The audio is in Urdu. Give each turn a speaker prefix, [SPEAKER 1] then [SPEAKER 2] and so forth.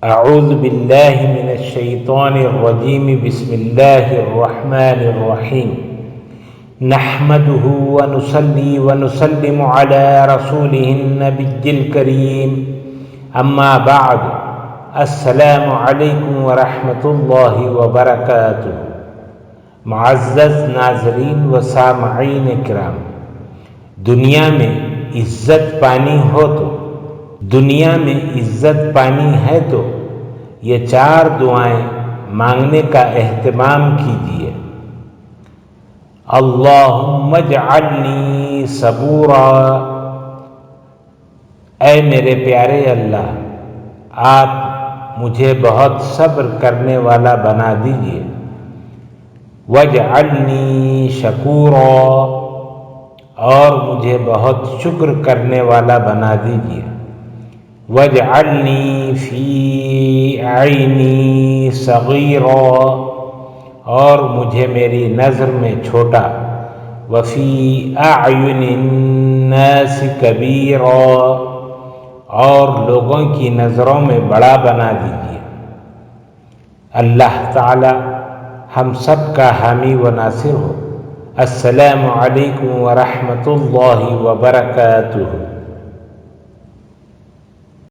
[SPEAKER 1] اعوذ باللہ من الشیطان الرجیم بسم اللہ الرحمن الرحیم نحمده ونصلی ونسلم علی رسوله النبی الکریم اما بعد السلام علیکم ورحمۃ اللہ وبرکاتہ۔ معزز ناظرین و سامعین کرام، دنیا میں عزت پانی ہو تو ہے تو یہ 4 دعائیں مانگنے کا اہتمام کیجیے۔ اللہم اجعلنی صبورا، اے میرے پیارے اللہ، آپ مجھے بہت صبر کرنے والا بنا دیجیے۔ واجعلنی شکورا، اور مجھے بہت شکر کرنے والا بنا دیجیے۔ واجعلنی فی عینی صغیرا، اور مجھے میری نظر میں چھوٹا، وفی اعین الناس کبیرا، اور لوگوں کی نظروں میں بڑا بنا دیجیے۔ اللہ تعالی ہم سب کا حامی و ناصر ہو۔ السلام علیکم ورحمۃ اللہ وبرکاتہ۔